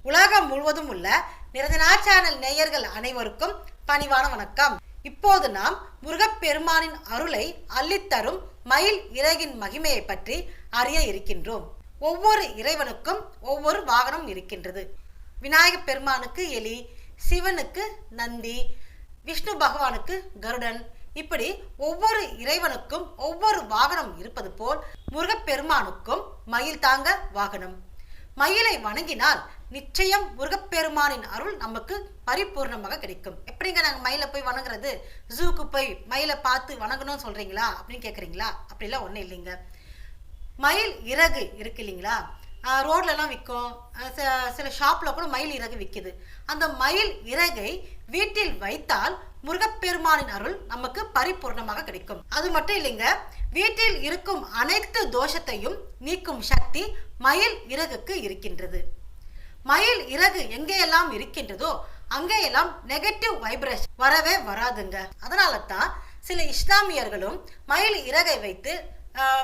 உலகம் முழுவதும் உள்ள நிரஞ்சனா சேனல் நேயர்கள் அனைவருக்கும் பணிவான வணக்கம். இப்போது நாம் முருகப்பெருமானின் அருளை அள்ளித்தரும் மயில் இறகின் மகிமையை பற்றி அறிய இருக்கின்றோம். ஒவ்வொரு இறைவனுக்கும் ஒவ்வொரு வாகனம் இருக்கின்றது. விநாயக பெருமானுக்கு எலி, சிவனுக்கு நந்தி, விஷ்ணு பகவானுக்கு கருடன், இப்படி ஒவ்வொரு இறைவனுக்கும் ஒவ்வொரு வாகனம் இருப்பது போல் முருகப்பெருமானுக்கும் மயில் தாங்க வாகனம். மயிலை வணங்கினால் நிச்சயம் முருகப்பெருமானின் அருள் நமக்கு பரிபூர்ணமாக கிடைக்கும். எப்படிங்க நாங்கள் மயிலை போய் வணங்குறது? ஜூக்கு போய் மயிலை பார்த்து வணங்கணும்னு சொல்றீங்களா அப்படின்னு கேட்குறீங்களா? அப்படிலாம் ஒன்றும் இல்லைங்க. மயில் இறகு இருக்கு இல்லைங்களா, ரோட்லலாம் விற்கும், சில ஷாப்பில் கூட மயில் இறகு விற்கிது. அந்த மயில் இறகை வீட்டில் வைத்தால் முருகப்பெருமானின் அருள் நமக்கு பரிபூர்ணமாக கிடைக்கும். அது மட்டும் இல்லைங்க, வீட்டில் இருக்கும் அனைத்து தோஷத்தையும் நீக்கும் சக்தி மயில் இறகுக்கு இருக்கின்றது. மயில் இறகு எங்கேயெல்லாம் இருக்கின்றதோ அங்கேயெல்லாம் நெகட்டிவ் வைப்ரேஷன் வரவே வராதுங்க. அதனால தான் சில இஸ்லாமியர்களும் மயில் இறகை வைத்து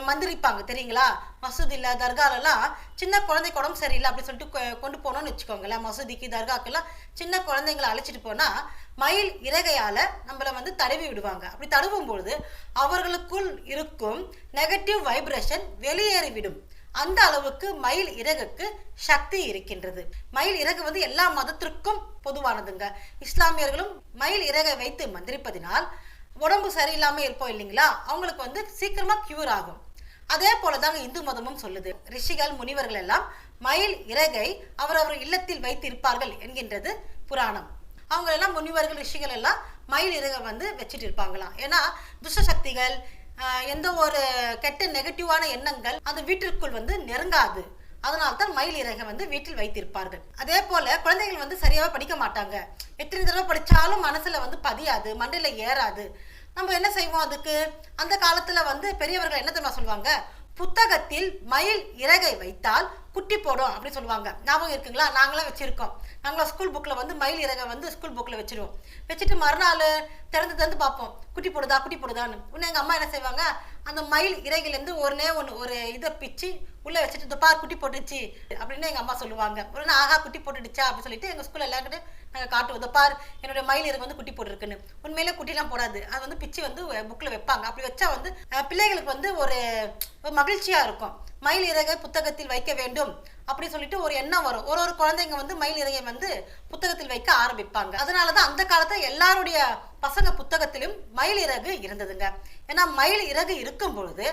மந்திரிப்பாங்க தெரியுங்களா? மசூதியில் தர்காலெல்லாம் சின்ன குழந்தைக்கு உடம்பு சரியில்லை அப்படின்னு சொல்லிட்டு கொண்டு போனோம்னு வச்சுக்கோங்களேன். மசூதிக்கு தர்காக்கெல்லாம் சின்ன குழந்தைங்களை அழைச்சிட்டு போனால் மயில் இறகையால் நம்மளை தடவி விடுவாங்க. அப்படி தடவும் பொழுது அவர்களுக்குள் இருக்கும் நெகட்டிவ் வைப்ரேஷன் வெளியேறிவிடும். அந்த அளவுக்கு மயில் இறகுக்கு சக்தி இருக்கின்றது. மயில் இறகு எல்லா மதத்திற்கும் பொதுவானதுங்க. இஸ்லாமியர்களும் மயில் இறகை வைத்து மந்திரிப்பதினால் உடம்பு சரியில்லாமல் இருப்போம் இல்லைங்களா, அவங்களுக்கு சீக்கிரமா கியூர் ஆகும். அதே போலதாங்க இந்து மதமும் சொல்லுது. ரிஷிகள் முனிவர்கள் எல்லாம் மயில் இறகை அவரவர் இல்லத்தில் வைத்து இருப்பார்கள் என்கின்றது புராணம். அவங்க எல்லாம் முனிவர்கள் ரிஷிகள் எல்லாம் மயில் இறகை வச்சுட்டு இருப்பாங்களாம். ஏன்னா துஷ்ட சக்திகள், எந்த ஒரு கெட்ட நெகட்டிவான எண்ணங்கள் அந்த வீட்டிற்குள் நெருங்காது. அதனால தான் மயில் இறகை வீட்டில் வைத்திருப்பார்கள். அதே போல குழந்தைகள் சரியாவே படிக்க மாட்டாங்க. எத்தனை தடவை படிச்சாலும் மனசுல பதியாது, மண்டையில ஏறாது. நம்ம என்ன செய்வோம் அதுக்கு? அந்த காலத்துல பெரியவர்கள் என்ன தெரியுமா சொல்லுவாங்க? புத்தகத்தில் மயில் இறகை வைத்தால் குட்டி போடும் அப்படின்னு சொல்லுவாங்க. ஞாபகம் இருக்குங்களா? நாங்களாம் வச்சிருக்கோம். நாங்களாம் ஸ்கூல் புக்கில் மயில் இறகை ஸ்கூல் புக்கில் வச்சிருவோம். வச்சுட்டு மறுநாள் திறந்து பார்ப்போம், குட்டி போடுதான்னு. உடனே எங்கள் அம்மா என்ன செய்வாங்க, அந்த மயில் இறகையிலேருந்து ஒரு இதை பிச்சு உள்ளே வச்சுட்டு இந்த பார் குட்டி போட்டுச்சு அப்படின்னு எங்கள் அம்மா சொல்லுவாங்க. உடனே ஆஹா குட்டி போட்டுடுச்சா அப்படின்னு சொல்லிட்டு எங்கள் ஸ்கூலில் எல்லாருக்கிட்ட நாங்கள் காட்டுவோம், பார் என்னுடைய மயில் இறகு குட்டி போட்டுருக்குன்னு. உண்மையிலே குட்டிலாம் போடாது, அது பிச்சு புக்கில் வைப்பாங்க. அப்படி வச்சா பிள்ளைகளுக்கு ஒரு மகிழ்ச்சியாக இருக்கும். மயில் இறகை புத்தகத்தில் வைக்க வேண்டும் அப்படி சொல்லிட்டு ஒரு எண்ணம் வரும். ஒரு குழந்தைங்க மயில் இறகை புத்தகத்தில் வைக்க ஆரம்பிப்பாங்க. அதனாலதான் அந்த காலத்துல எல்லாருடைய பசங்க புத்தகத்திலும் மயில் இறகு இருந்ததுங்க. ஏன்னா மயில் இறகு இருக்கும் பொழுது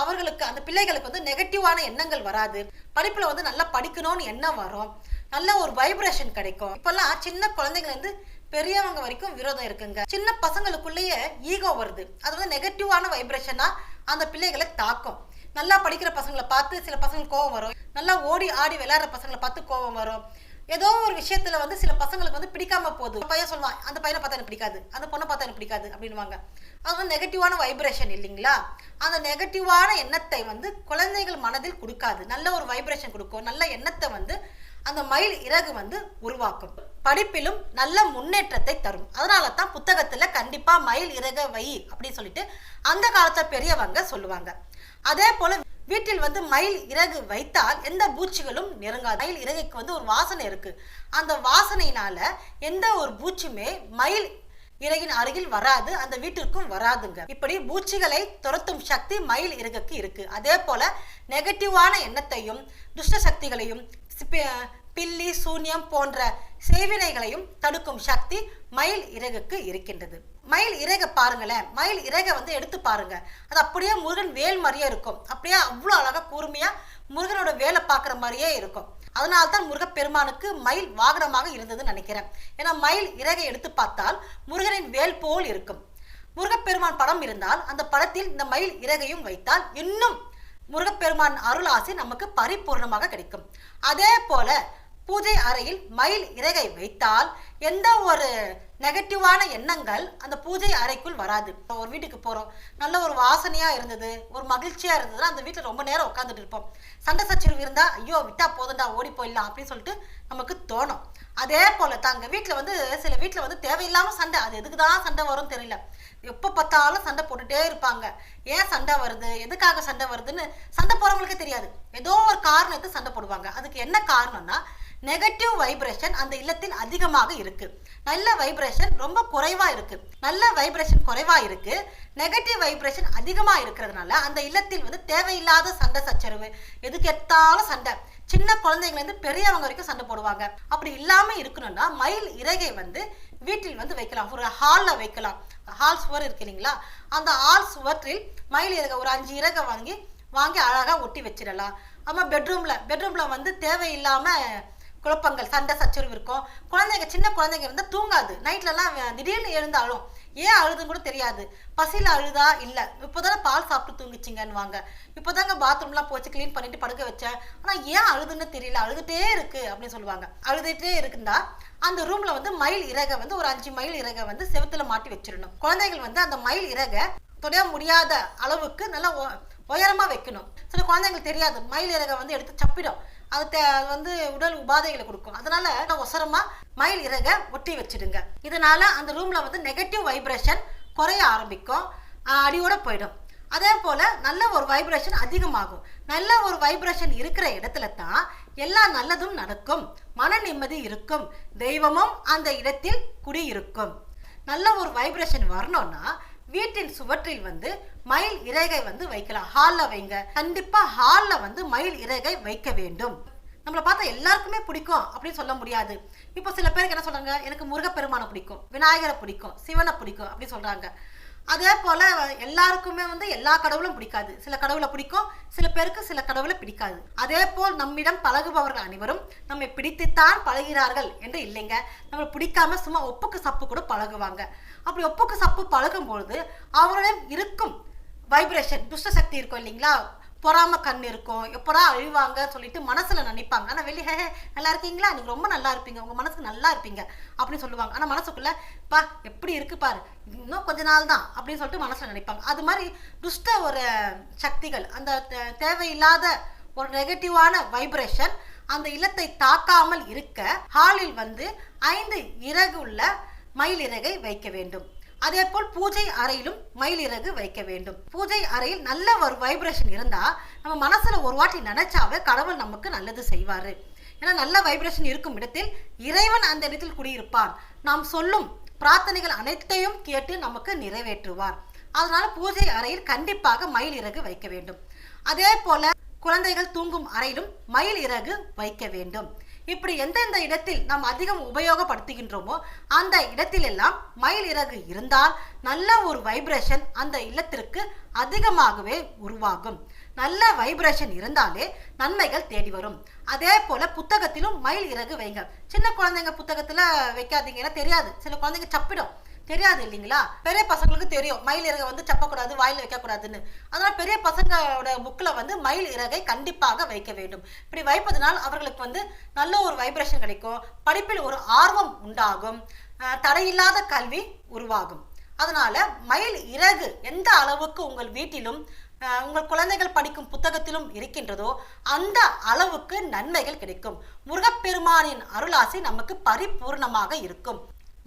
அவர்களுக்கு அந்த பிள்ளைகளுக்கு நெகட்டிவான எண்ணங்கள் வராது. படிப்புல நல்லா படிக்கணும்னு எண்ணம் வரும். நல்ல ஒரு வைப்ரேஷன் கிடைக்கும். இப்பெல்லாம் சின்ன குழந்தைங்க பெரியவங்க வரைக்கும் விரோதம் இருக்குங்க. சின்ன பசங்களுக்குள்ளேயே ஈகோ வருது. அது நெகட்டிவான வைப்ரேஷனா அந்த பிள்ளைகளை தாக்கும். நல்லா படிக்கிற பசங்களை பார்த்து சில பசங்களுக்கு கோவம் வரும். நல்லா ஓடி ஆடி விளையாடுற பசங்களை பார்த்து கோவம் வரும். ஏதோ ஒரு விஷயத்துல சில பசங்களுக்கு பிடிக்காம போகுது. பையன் சொல்லுவான், அந்த பையனை பார்த்தா எனக்கு பிடிக்காது, அந்த பொண்ணை பார்த்தா எனக்கு பிடிக்காது அப்படின்வாங்க. அது நெகட்டிவான வைப்ரேஷன் இல்லைங்களா? அந்த நெகட்டிவான எண்ணத்தை குழந்தைகள் மனதில் கொடுக்காது. நல்ல ஒரு வைப்ரேஷன் கொடுக்கும். நல்ல எண்ணத்தை அந்த மயில் இறகு உருவாக்கும். படிப்பிலும் நல்ல முன்னேற்றத்தை தரும். அதனால தான் புத்தகத்துல கண்டிப்பா மயில் இறகை வை அப்படின்னு சொல்லிட்டு அந்த காலத்துல பெரியவங்க சொல்லுவாங்க. அதே போல வீட்டில் மயில் இறகு வைத்தால் எந்த பூச்சிகளும் நெருங்காது. மயில் இறகைக்கு ஒரு வாசனை இருக்கு. அந்த வாசனையினால எந்த ஒரு பூச்சியுமே மயில் இறகின் அருகில் வராது, அந்த வீட்டிற்கும் வராதுங்க. இப்படி பூச்சிகளை துரத்தும் சக்தி மயில் இறகுக்கு இருக்கு. அதே போல நெகட்டிவான எண்ணத்தையும் துஷ்ட சக்திகளையும் பில்லி சூன்யம் போன்ற சேவினைகளையும் தடுக்கும் சக்தி மயில் இறகுக்கு இருக்கின்றது. மயில் இறகை பாருங்களேன், மயில் இறகை எடுத்து பாருங்க. அது அப்படியே முருகன் வேல் மாதிரியே இருக்கும். அப்படியே அவ்வளோ அழகா கூர்மையா முருகனோட வேலை பார்க்குற மாதிரியே இருக்கும். அதனால்தான் முருகப்பெருமானுக்கு மயில் வாகனமாக இருந்ததுன்னு நினைக்கிறேன். ஏன்னா மயில் இறகை எடுத்து பார்த்தால் முருகனின் வேல் போல் இருக்கும். முருகப்பெருமான் படம் இருந்தால் அந்த படத்தில் இந்த மயில் இறகையும் வைத்தால் இன்னும் முருகப்பெருமான் அருள் ஆசை நமக்கு பரிபூர்ணமாக கிடைக்கும். அதே போல பூஜை அறையில் மயில் இறகை வைத்தால் எந்த ஒரு நெகட்டிவான எண்ணங்கள் அந்த பூஜை அறைக்குள் வராது. ஒரு வீட்டுக்கு போறோம், நல்ல ஒரு வாசனையா இருந்தது, ஒரு மகிழ்ச்சியா இருந்ததுன்னா அந்த வீட்டுல ரொம்ப நேரம் உட்காந்துட்டு இருப்போம். சண்டை சச்சரவு இருந்தா ஐயோ விட்டா போதுண்டா ஓடி போயிடலாம் அப்படின்னு சொல்லிட்டு நமக்கு தோணும். அதே போல தாங்க வீட்டுல சில வீட்டுல தேவையில்லாம சண்டை. அது எதுக்குதான் சண்டை வரும் தெரியல. எப்ப பார்த்தாலும் சண்டை போட்டுட்டே இருப்பாங்க. ஏன் சண்டை வருது, எதுக்காக சண்டை வருதுன்னு சண்டை போறவங்களுக்கே தெரியாது. ஏதோ ஒரு காரணத்தை சண்டை போடுவாங்க. அதுக்கு என்ன காரணம்னா நெகட்டிவ் வைப்ரேஷன் அந்த இல்லத்தில் அதிகமாக இருக்கு, நல்ல வைப்ரேஷன் ரொம்ப குறைவா இருக்கு. நல்ல வைப்ரேஷன் குறைவா இருக்கு, நெகட்டிவ் வைப்ரேஷன் அதிகமா இருக்கிறதுனால அந்த இல்லத்தில் வந்து தேவையில்லாத சண்டை சச்சரவு, எதுக்கு எடுத்தாலும் சண்டை, சின்ன குழந்தைங்கள்ல இருந்து பெரியவங்க வரைக்கும் சண்டை போடுவாங்க. அப்படி இல்லாம இருக்கணும்னா மயில் இறகை வந்து வீட்டில் வந்து வைக்கலாம், ஒரு ஹால்ல வைக்கலாம். ஹால் சுவர் இருக்கு இல்லைங்களா, அந்த ஹால் சுவற்றில் மயில் இறகை ஒரு 5 இறகை வாங்கி அழகா ஒட்டி வச்சிடலாம். ஆமா, பெட்ரூம்ல வந்து தேவையில்லாம குழப்பங்கள், சண்டை சச்சரவு இருக்கும். சின்ன குழந்தைங்க இருந்தால் தூங்காது, நைட்லலாம் திடீர்னு எழுந்தாலும் ஏன் அழுதுன்னு கூட தெரியாது. பசியில் அழுதா இல்லை, இப்போதானே பால் சாப்பிட்டு தூங்கிச்சிங்கன்னுவாங்க, இப்போதாங்க பாத்ரூம்லாம் போச்சு க்ளீன் பண்ணிட்டு படுக்க வச்சேன், ஆனால் ஏன் அழுதுன்னு தெரியல, அழுதுகிட்டே இருக்கு அப்படின்னு சொல்லுவாங்க. அழுதுகிட்டே இருக்குந்தா அந்த ரூம்ல வந்து மயில் இறகை வந்து ஒரு 5 மயில் இறகை வந்து செவுத்துல மாட்டி வச்சிடணும். குழந்தைகள் வந்து அந்த மயில் இறகை தொட முடியாத அளவுக்கு நல்லா உயரமா வைக்கணும். சில குழந்தைங்களுக்கு தெரியாது, மயில் இறகை வந்து எடுத்து சப்பிடும், அது வந்து உடல் உபாதைகளை கொடுக்கும். அதனால ஒசரமா மயில் இறகை ஒட்டி வச்சிடுங்க. இதனால அந்த ரூம்ல வந்து நெகட்டிவ் வைப்ரேஷன் குறைய ஆரம்பிக்கும், அடியோட போயிடும். அதே போல நல்ல ஒரு வைப்ரேஷன் அதிகமாகும். நல்ல ஒரு வைப்ரேஷன் இருக்கிற இடத்துல தான் எல்லா நல்லதும் நடக்கும், மன நிம்மதி இருக்கும், தெய்வமும் அந்த இடத்தில் குடியிருக்கும். நல்ல ஒரு வைப்ரேஷன் வரணும்னா வீட்டின் சுவற்றில் வந்து மயில் இறகை வந்து வைக்கலாம். ஹால்ல வைங்க, கண்டிப்பா ஹால்ல வந்து மயில் இறகை வைக்க வேண்டும். நம்மளை பார்த்தா எல்லாருக்குமே பிடிக்கும் அப்படின்னு சொல்ல முடியாது. இப்போ சில பேருக்கு என்ன சொல்றாங்க, எனக்கு முருகப்பெருமானை பிடிக்கும், விநாயகரை பிடிக்கும், சிவனை பிடிக்கும் அப்படின்னு சொல்றாங்க. அதே போல எல்லாருக்குமே வந்து எல்லா கடவுளும் பிடிக்காது, சில கடவுளை பிடிக்கும், சில பேருக்கு சில கடவுளை பிடிக்காது. அதே போல் நம்மிடம் பழகுபவர்கள் அனைவரும் நம்மை பிடித்துத்தான் பழகிறார்கள் என்று இல்லைங்க. நம்ம பிடிக்காம சும்மா ஒப்புக்கு சப்பு கூட பழகுவாங்க. அப்படி ஒப்புக்கு சப்பு பழகும் பொழுது அவர்களிடம் இருக்கும் வைப்ரேஷன், துஷ்ட சக்தி இருக்கும் இல்லைங்களா, பொறாம கண் இருக்கும், எப்படா அழிவாங்க சொல்லிட்டு மனசுல நினைப்பாங்க. ஆனா வெளியே நல்லா இருக்கீங்களா, நீங்க ரொம்ப நல்லா இருப்பீங்க, உங்க மனசுக்கு நல்லா இருப்பீங்க அப்படின்னு சொல்லுவாங்க. ஆனா மனசுக்குள்ள பா எப்படி இருக்கு பாரு, இன்னும் கொஞ்ச நாள் தான் அப்படின்னு சொல்லிட்டு மனசுல நினைப்பாங்க. அது மாதிரி துஷ்ட ஒரு சக்திகள், அந்த தேவையில்லாத ஒரு நெகட்டிவான வைப்ரேஷன் அந்த இல்லத்தை தாக்காமல் இருக்க ஹாலில் வந்து 5 இறகு உள்ள மயில் இறகை வைக்க வேண்டும். அதே போல் பூஜை அறையிலும் மயில் இறகு வைக்க வேண்டும். பூஜை அறையில் நல்ல ஒரு வைப்ரேஷன் இருந்தா நம்ம மனசுல ஒரு வாட்டி நினைச்சாவே கடவுள் நமக்கு நல்லது செய்வாரு. ஏன்னா நல்ல வைப்ரேஷன் இருக்கும் இடத்தில் இறைவன் அந்த இடத்தில் குடியிருப்பார். நாம் சொல்லும் பிரார்த்தனைகள் அனைத்தையும் கேட்டு நமக்கு நிறைவேற்றுவார். அதனால பூஜை அறையில் கண்டிப்பாக மயில் இறகு வைக்க வேண்டும். அதே போல குழந்தைகள் தூங்கும் அறையிலும் மயில் இறகு வைக்க வேண்டும். இப்படி எந்தெந்த இடத்தில் நாம் அதிகம் உபயோகப்படுத்துகின்றோமோ அந்த இடத்தில் எல்லாம் மயில் இறகு இருந்தால் நல்ல ஒரு வைப்ரேஷன் அந்த இல்லத்திற்கு அதிகமாகவே உருவாகும். நல்ல வைப்ரேஷன் இருந்தாலே நன்மைகள் தேடி வரும். அதே போல புத்தகத்திலும் மயில் இறகு வைங்க. சின்ன குழந்தைங்க புத்தகத்துல வைக்காதீங்கன்னா தெரியாது, சில குழந்தைங்க சப்பிடும், தெரியாது இல்லைங்களா. பெரிய பசங்களுக்கு தெரியும் மயில் இறகை வந்து சப்பக்கூடாது, வாயில வைக்கக்கூடாதுன்னு. அதனால பெரிய பசங்களோட புக்கில் வந்து மயில் இறகை கண்டிப்பாக வைக்க வேண்டும். இப்படி வைப்பதனால் அவர்களுக்கு வந்து நல்ல ஒரு வைப்ரேஷன் கிடைக்கும், படிப்பில் ஒரு ஆர்வம் உண்டாகும், தடையில்லாத கல்வி உருவாகும். அதனால மயில் இறகு எந்த அளவுக்கு உங்கள் வீட்டிலும் உங்கள் குழந்தைகள் படிக்கும் புத்தகத்திலும் இருக்கின்றதோ அந்த அளவுக்கு நன்மைகள் கிடைக்கும். முருகப்பெருமானின் அருளாசி நமக்கு பரிபூர்ணமாக இருக்கும்.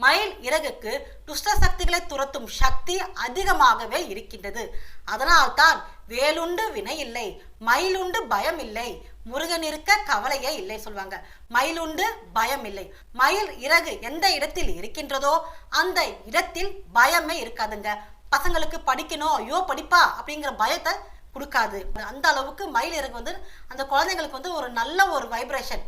மயில் இறகுக்கு துஷ்ட சக்திகளை துரத்தும் சக்தி அதிகமாகவே இருக்கின்றது. அதனால்தான் வேலுண்டு வினை இல்லை, மயிலுண்டு பயம் இல்லை, முருகன் இருக்க கவலையே இல்லை சொல்லுவாங்க. மயிலுண்டு பயம் இல்லை. மயில் இறகு எந்த இடத்தில் இருக்கின்றதோ அந்த இடத்தில் பயமே இருக்காதுங்க. பசங்களுக்கு படிக்கணும், ஐயோ படிப்பா அப்படிங்கிற பயத்தை கொடுக்காது. அந்த அளவுக்கு மயில் இறகு வந்து அந்த குழந்தைங்களுக்கு வந்து ஒரு நல்ல ஒரு வைப்ரேஷன்,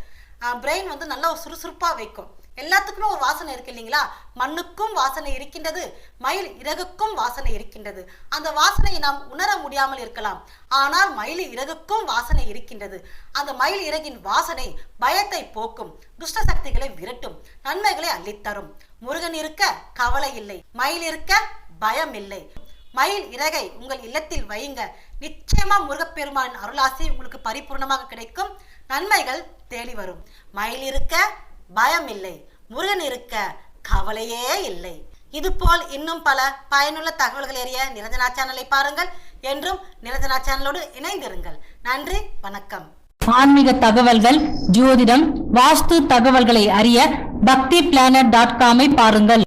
பிரெயின் வந்து நல்ல ஒரு சுறுசுறுப்பா வைக்கும். எல்லாத்துக்குமே ஒரு வாசனை இருக்கு இல்லைங்களா, மண்ணுக்கும் வாசனை இருக்கின்றது, மயில் இறகுக்கும் வாசனை இருக்கின்றது. அந்த வாசனையை நாம் உணர முடியாமல் இருக்கலாம், ஆனால் மயில் இறகுக்கும் வாசனை இருக்கின்றது. அந்த மயில் இறகின் வாசனை பயத்தை போக்கும், துஷ்ட சக்திகளை விரட்டும், நன்மைகளை அள்ளித்தரும். முருகன் இருக்க கவலை இல்லை, மயில் இருக்க பயம் இல்லை. மயில் இறகை உங்கள் இல்லத்தில் வையுங்க, நிச்சயமா முருகப்பெருமானின் அருளாசி உங்களுக்கு பரிபூர்ணமாக கிடைக்கும், நன்மைகள் தேடி வரும். மயில் இருக்க பயம் இல்லை, முருகன் இருக்க கவலையே இல்லை. இதுபோல் இன்னும் பல பயனுள்ள தகவல்கள் அறிய நிரஞ்சனா சேனலை பாருங்கள். என்றும் நிரஞ்சனா சேனலோடு இணைந்திருங்கள். நன்றி, வணக்கம். ஆன்மீக தகவல்கள், ஜோதிடம், வாஸ்து தகவல்களை அறிய பக்திபிளானட்.com பாருங்கள்.